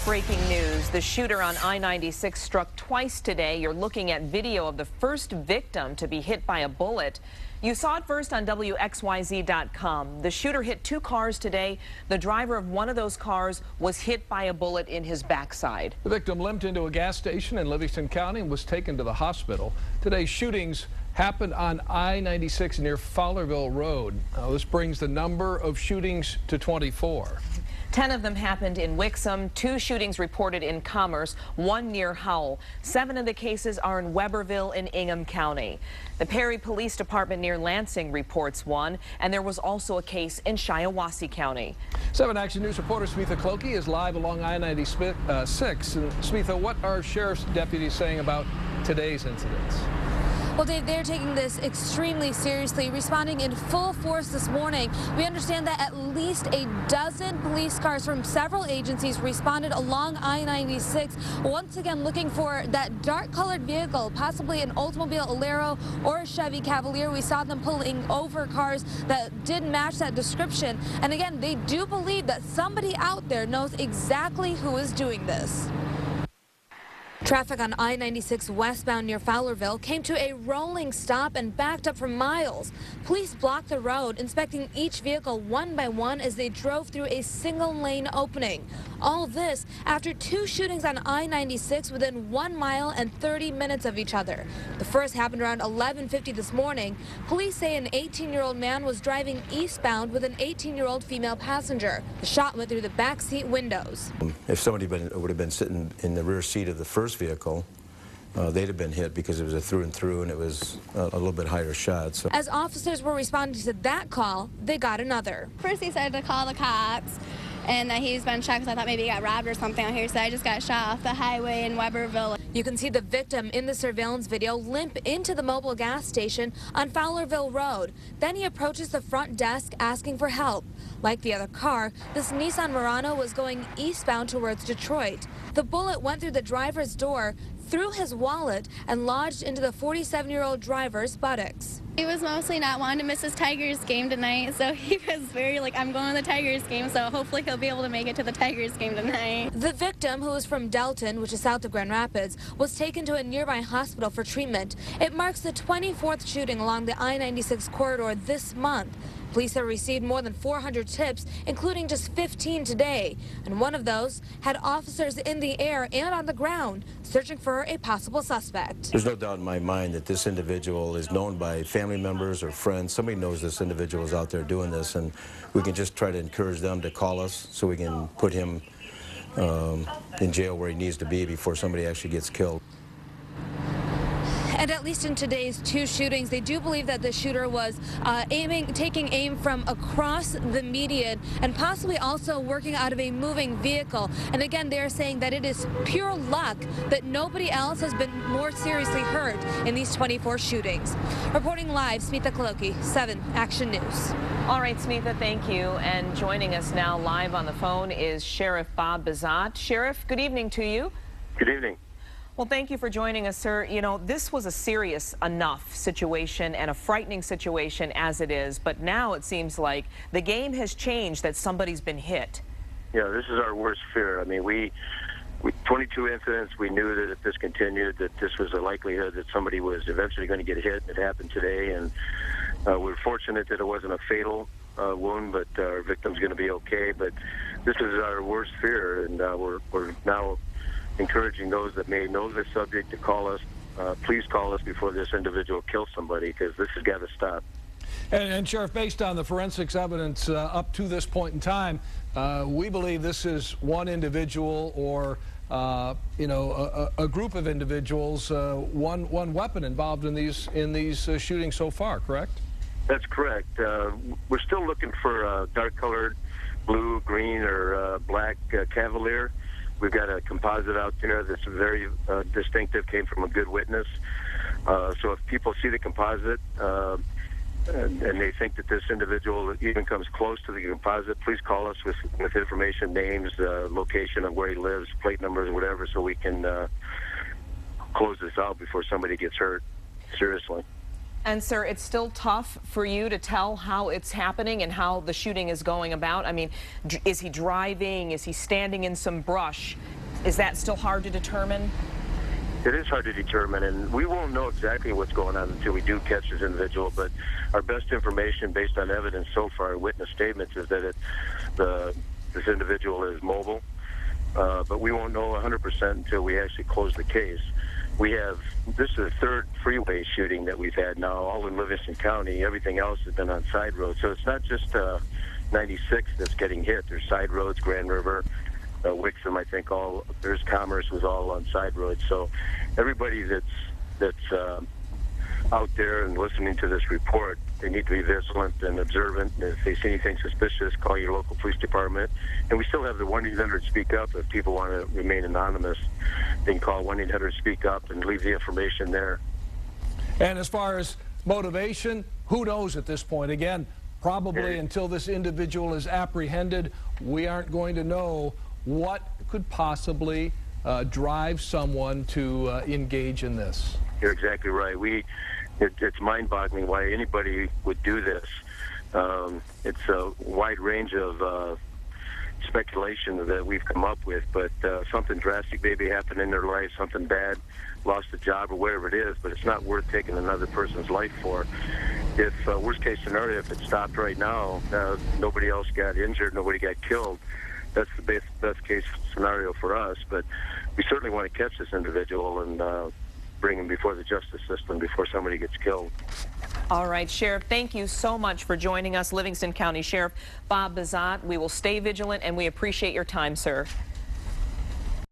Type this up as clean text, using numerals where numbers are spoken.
Breaking news. The shooter on I-96 struck twice today. You're looking at video of the first victim to be hit by a bullet. You saw it first on WXYZ.com. The shooter hit two cars today. The driver of one of those cars was hit by a bullet in his backside. The victim limped into a gas station in Livingston County and was taken to the hospital. Today's shootings happened on I-96 near Fowlerville Road. This brings the number of shootings to 24. 10 of them happened in Wixom, 2 shootings reported in Commerce, 1 near Howell. 7 of the cases are in Weberville in Ingham County. The Perry Police Department near Lansing reports 1, and there was also a case in Shiawassee County. 7 Action News reporter Smitha Clokey is live along I-96. And Smitha, what are sheriff's deputies saying about today's incidents? Well, Dave, they're taking this extremely seriously, responding in full force this morning. We understand that at least a dozen police cars from several agencies responded along I-96, once again looking for that dark-colored vehicle, possibly an Oldsmobile Alero or a Chevy Cavalier. We saw them pulling over cars that did match that description. And again, they do believe that somebody out there knows exactly who is doing this. Traffic on I-96 westbound near Fowlerville came to a rolling stop and backed up for miles. Police blocked the road, inspecting each vehicle one by one as they drove through a single-lane opening. All this after 2 shootings on I-96 within 1 mile and 30 minutes of each other. The first happened around 11:50 this morning. Police say an 18-year-old man was driving eastbound with an 18-year-old female passenger. The shot went through the backseat windows. If somebody would have been sitting in the rear seat of the first vehicle, they'd have been hit because it was a through and through, and it was a little bit higher shot. So, as officers were responding to that call, they got another. First he said to call the cops and that he's been shot because I thought maybe he got robbed or something out here, so I just got shot off the highway in Weberville. You can see the victim in the surveillance video limp into the mobile gas station on Fowlerville Road. Then he approaches the front desk asking for help. Like the other car, this Nissan Murano was going eastbound towards Detroit. The bullet went through the driver's door, through his wallet, and lodged into the 47-year-old driver's buttocks. He was mostly not wanting to miss his Tigers game tonight, so he was very like, I'm going to the Tigers game, so hopefully he'll be able to make it to the Tigers game tonight. The victim, who is from Delton, which is south of Grand Rapids, was taken to a nearby hospital for treatment. It marks the 24th shooting along the I-96 corridor this month. Police have received more than 400 tips, including just 15 today. And one of those had officers in the air and on the ground searching for a possible suspect. there's no doubt in my mind that this individual is known by family members or friends. Somebody knows this individual is out there doing this, and we can just try to encourage them to call us so we can put him in jail where he needs to be before somebody actually gets killed. And at least in today's 2 shootings, they do believe that the shooter was taking aim from across the median and possibly also working out of a moving vehicle. And again, they're saying that it is pure luck that nobody else has been more seriously hurt in these 24 shootings. Reporting live, Smitha Clokey, 7 Action News. All right, Smitha, thank you. And joining us now live on the phone is Sheriff Bob Bizat. Sheriff, good evening to you. Good evening. Well, thank you for joining us, sir. You know, this was a serious enough situation and a frightening situation as it is, but now it seems like the game has changed, that somebody's been hit. Yeah, this is our worst fear. I mean, we 22 incidents, we knew that if this continued, that this was a likelihood that somebody was eventually going to get hit. It happened today, and we're fortunate that it wasn't a fatal wound, but our victim's going to be okay. But this is our worst fear, and we're now encouraging those that may know this subject to call us. Please call us before this individual kills somebody, because this has got to stop. And Sheriff, based on the forensics evidence up to this point in time, we believe this is one individual or a group of individuals, one weapon involved in these shootings so far, correct? That's correct. We're still looking for a dark-colored blue, green, or black Cavalier. We've got a composite out there that's very distinctive, came from a good witness. So if people see the composite and they think that this individual even comes close to the composite, please call us with information, names, location of where he lives, plate numbers, whatever, so we can close this out before somebody gets hurt seriously. And sir, it's still tough for you to tell how it's happening and how the shooting is going about. I mean, is he driving? Is he standing in some brush? Is that still hard to determine? It is hard to determine, and we won't know exactly what's going on until we do catch this individual. But our best information, based on evidence so far, witness statements, is that this individual is mobile. But we won't know 100% until we actually close the case. This is the third freeway shooting that we've had now, all in Livingston County. Everything else has been on side roads. So it's not just 96 that's getting hit. There's side roads, Grand River, Wixom, I think there's Commerce was all on side roads. So everybody that's out there and listening to this report, they need to be vigilant and observant. And if they see anything suspicious, call your local police department. And we still have the 1-800-SPEAK-UP. If people want to remain anonymous, they can call 1-800-SPEAK-UP and leave the information there. And as far as motivation, who knows at this point? Again, probably until this individual is apprehended, we aren't going to know what could possibly drive someone to engage in this. You're exactly right. It's mind-boggling why anybody would do this. It's a wide range of speculation that we've come up with, but something drastic maybe happened in their life, something bad, lost a job or whatever it is, but it's not worth taking another person's life for. If worst case scenario, if it stopped right now, nobody else got injured, nobody got killed, that's the best case scenario for us. But we certainly want to catch this individual and bring him before the justice system before somebody gets killed. All right, Sheriff, thank you so much for joining us. Livingston County Sheriff Bob Bazat. We will stay vigilant, and we appreciate your time, sir.